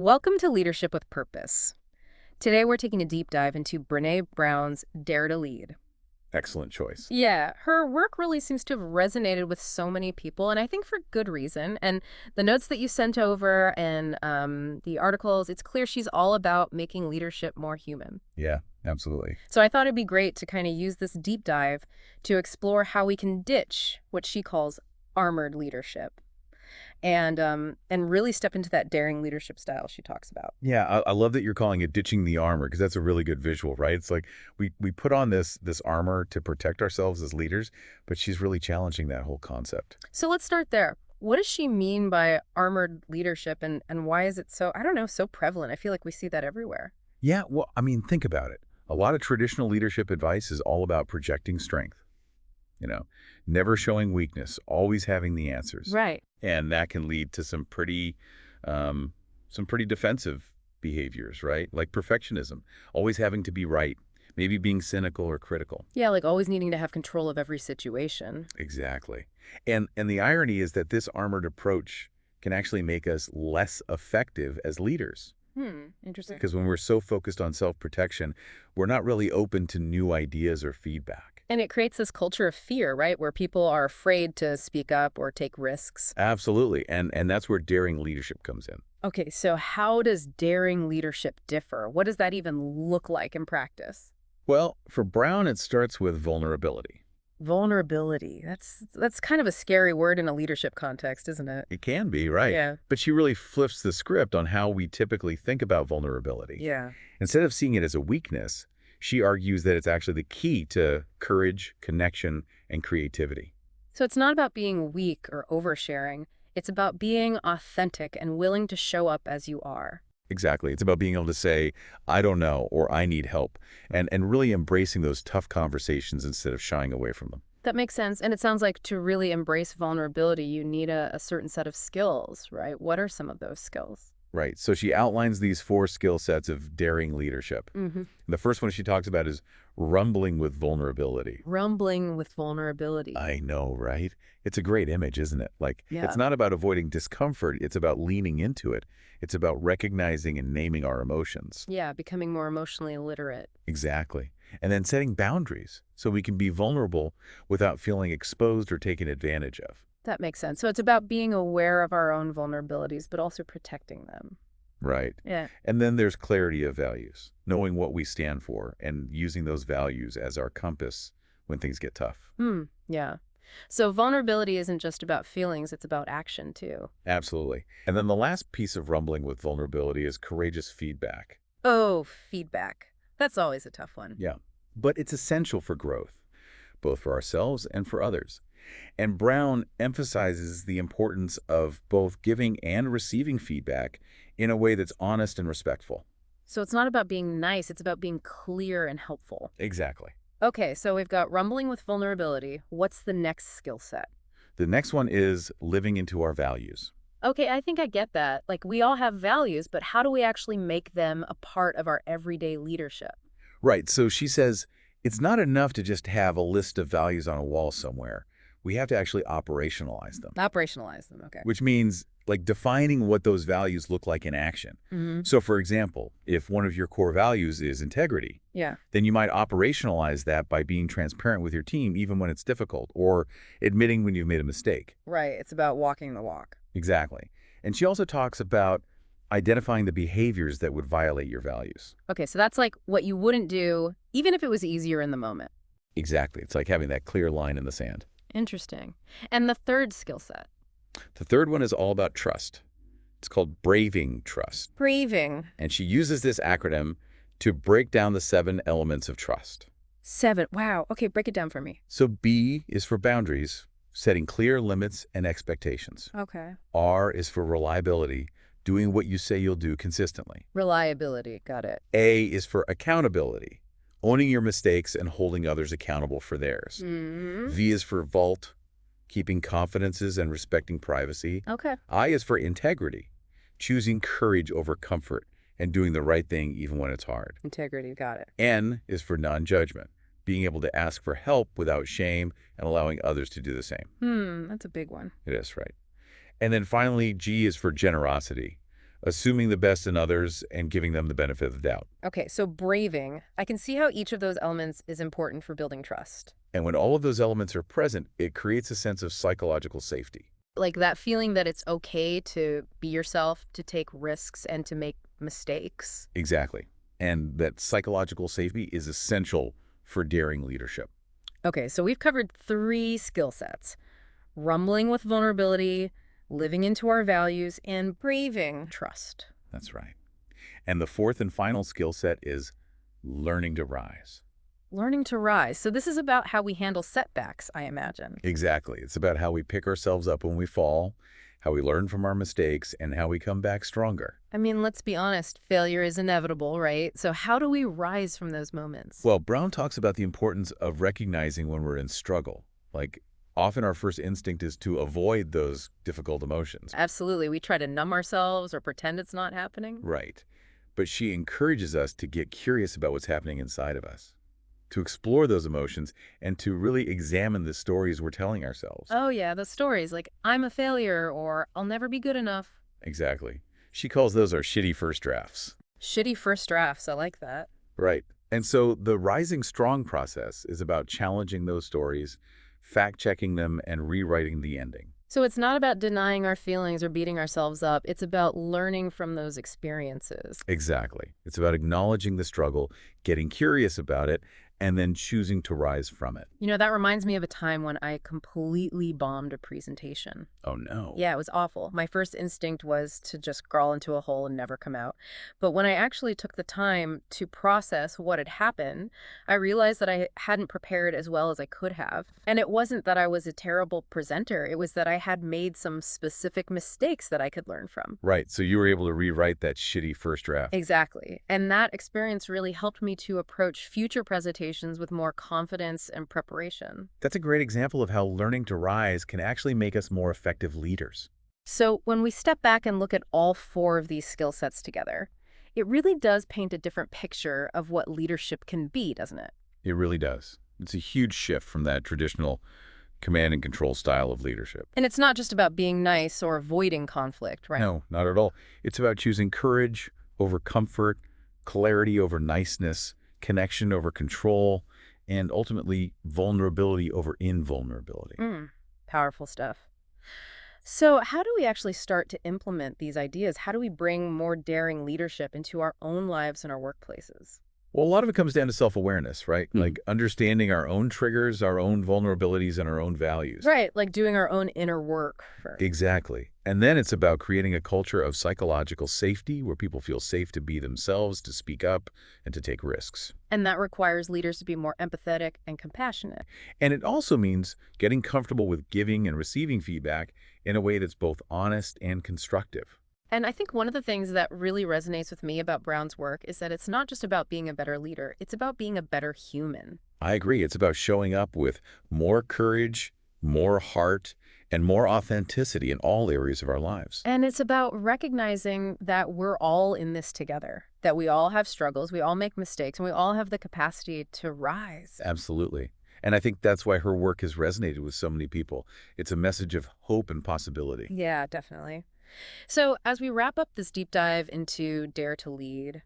Welcome to Leadership with Purpose. Today we're taking a deep dive into Brené Brown's Dare to Lead. Excellent choice. Yeah, her work really seems to have resonated with so many people, and I think for good reason. And the notes that you sent over and the articles, it's clear she's all about making leadership more human. Yeah, absolutely. So I thought it'd be great to kind of use this deep dive to explore how we can ditch what she calls armored leadership and really step into that daring leadership style she talks about. Yeah, I love that you're calling it ditching the armor because that's a really good visual, right? It's like we put on this armor to protect ourselves as leaders, but she's really challenging that whole concept. So let's start there. What does she mean by armored leadership and why is it so, I don't know, so prevalent? I feel like we see that everywhere. Yeah, well, I mean, think about it. A lot of traditional leadership advice is all about projecting strength, you know, never showing weakness, always having the answers. Right. And that can lead to some pretty defensive behaviors, right? Like perfectionism, always having to be right, maybe being cynical or critical. Yeah, like always needing to have control of every situation. Exactly. And the irony is that this armored approach can actually make us less effective as leaders. Interesting. Because when we're so focused on self-protection, we're not really open to new ideas or feedback. And it creates this culture of fear, right? Where people are afraid to speak up or take risks. Absolutely. And that's where daring leadership comes in. Okay, so how does daring leadership differ? What does that even look like in practice? Well, for Brown, it starts with vulnerability. Vulnerability. That's kind of a scary word in a leadership context, isn't it? It can be, right? Yeah. But she really flips the script on how we typically think about vulnerability. Yeah. Instead of seeing it as a weakness, she argues that it's actually the key to courage, connection, and creativity. So it's not about being weak or oversharing. It's about being authentic and willing to show up as you are. Exactly. It's about being able to say, I don't know, or I need help, and really embracing those tough conversations instead of shying away from them. That makes sense. And it sounds like to really embrace vulnerability, you need a certain set of skills, right? What are some of those skills? Right. So she outlines these 4 skill sets of daring leadership. The first one she talks about is rumbling with vulnerability. Rumbling with vulnerability. I know, right? It's a great image, isn't it? Like, Yeah. it's not about avoiding discomfort. It's about leaning into it. It's about recognizing and naming our emotions. Yeah, becoming more emotionally literate. Exactly. And then setting boundaries so we can be vulnerable without feeling exposed or taken advantage of. That makes sense. So it's about being aware of our own vulnerabilities, but also protecting them. Right. Yeah. And then there's clarity of values, knowing what we stand for and using those values as our compass when things get tough. Yeah. So vulnerability isn't just about feelings, it's about action too. Absolutely. And then the last piece of rumbling with vulnerability is courageous feedback. Oh, feedback. That's always a tough one. Yeah. But it's essential for growth, both for ourselves and for others. And Brown emphasizes the importance of both giving and receiving feedback in a way that's honest and respectful. So it's not about being nice, it's about being clear and helpful. Exactly. Okay, so we've got rumbling with vulnerability. What's the next skill set? The next one is living into our values. Okay, I think I get that. Like, we all have values, but how do we actually make them a part of our everyday leadership? Right. So she says it's not enough to just have a list of values on a wall somewhere. We have to actually operationalize them, Operationalize them, okay. which means like defining what those values look like in action. So for example, if one of your core values is integrity, Yeah. then you might operationalize that by being transparent with your team even when it's difficult or admitting when you've made a mistake. Right, it's about walking the walk. Exactly. And she also talks about identifying the behaviors that would violate your values. Okay, so that's like what you wouldn't do, even if it was easier in the moment. Exactly. It's like having that clear line in the sand. Interesting. And the third skill set? The third one is all about trust. It's called braving trust. Braving. And she uses this acronym to break down the 7 elements of trust. 7. Wow. Okay, break it down for me. So B is for boundaries, setting clear limits and expectations. Okay. R is for reliability, doing what you say you'll do consistently. Reliability. Got it. A is for accountability, owning your mistakes and holding others accountable for theirs. V is for vault, keeping confidences and respecting privacy. Okay. I is for integrity, choosing courage over comfort and doing the right thing even when it's hard. Integrity. Got it. N is for non-judgment, being able to ask for help without shame and allowing others to do the same. That's a big one. It is, right? And then finally, G is for generosity, assuming the best in others and giving them the benefit of the doubt. Okay, so braving. I can see how each of those elements is important for building trust. And when all of those elements are present, it creates a sense of psychological safety. Like that feeling that it's okay to be yourself, to take risks, and to make mistakes. Exactly. And that psychological safety is essential for daring leadership. Okay, so we've covered 3 skill sets: rumbling with vulnerability, living into our values, and braving trust. That's right. And the fourth and final skill set is learning to rise. Learning to rise. So this is about how we handle setbacks, I imagine. Exactly. It's about how we pick ourselves up when we fall, how we learn from our mistakes, and how we come back stronger. I mean, let's be honest, failure is inevitable, right? So how do we rise from those moments? Well, Brown talks about the importance of recognizing when we're in struggle. Like, often our first instinct is to avoid those difficult emotions. Absolutely. We try to numb ourselves or pretend it's not happening. Right. But she encourages us to get curious about what's happening inside of us, to explore those emotions, and to really examine the stories we're telling ourselves. Oh, yeah, the stories like, I'm a failure or I'll never be good enough. Exactly. She calls those our shitty first drafts. Shitty first drafts. I like that. Right. And so the rising strong process is about challenging those stories, fact-checking them, and rewriting the ending. So it's not about denying our feelings or beating ourselves up. It's about learning from those experiences. Exactly. It's about acknowledging the struggle, getting curious about it, and then choosing to rise from it. You know, that reminds me of a time when I completely bombed a presentation. Oh, no. Yeah, it was awful. My first instinct was to just crawl into a hole and never come out. But when I actually took the time to process what had happened, I realized that I hadn't prepared as well as I could have. And it wasn't that I was a terrible presenter. It was that I had made some specific mistakes that I could learn from. Right. So you were able to rewrite that shitty first draft. Exactly. And that experience really helped me to approach future presentations with more confidence and preparation. That's a great example of how learning to rise can actually make us more effective leaders. So when we step back and look at all 4 of these skill sets together, it really does paint a different picture of what leadership can be, doesn't it? It really does. It's a huge shift from that traditional command and control style of leadership. And it's not just about being nice or avoiding conflict, right? No, not at all. It's about choosing courage over comfort, clarity over niceness, connection over control, and ultimately vulnerability over invulnerability. Powerful stuff. So how do we actually start to implement these ideas? How do we bring more daring leadership into our own lives and our workplaces? Well, a lot of it comes down to self-awareness, right? Like understanding our own triggers, our own vulnerabilities, and our own values. Right, like doing our own inner work first. Exactly. And then it's about creating a culture of psychological safety where people feel safe to be themselves, to speak up, and to take risks. And that requires leaders to be more empathetic and compassionate. And it also means getting comfortable with giving and receiving feedback in a way that's both honest and constructive. And I think one of the things that really resonates with me about Brown's work is that it's not just about being a better leader, it's about being a better human. I agree. It's about showing up with more courage, more heart, and more authenticity in all areas of our lives. And it's about recognizing that we're all in this together, that we all have struggles, we all make mistakes, and we all have the capacity to rise. Absolutely. And I think that's why her work has resonated with so many people. It's a message of hope and possibility. Yeah, definitely. So as we wrap up this deep dive into Dare to Lead,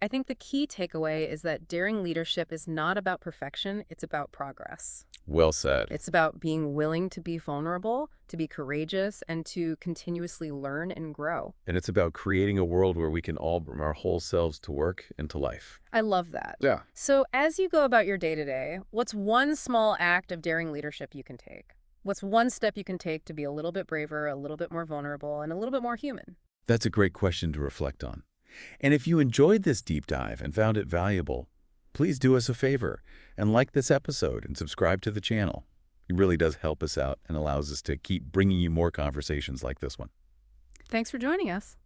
I think the key takeaway is that daring leadership is not about perfection, it's about progress. Well said. It's about being willing to be vulnerable, to be courageous, and to continuously learn and grow. And it's about creating a world where we can all bring our whole selves to work and to life. I love that. Yeah. So as you go about your day-to-day, what's one small act of daring leadership you can take? What's one step you can take to be a little bit braver, a little bit more vulnerable, and a little bit more human? That's a great question to reflect on. And if you enjoyed this deep dive and found it valuable, please do us a favor and like this episode and subscribe to the channel. It really does help us out and allows us to keep bringing you more conversations like this one. Thanks for joining us.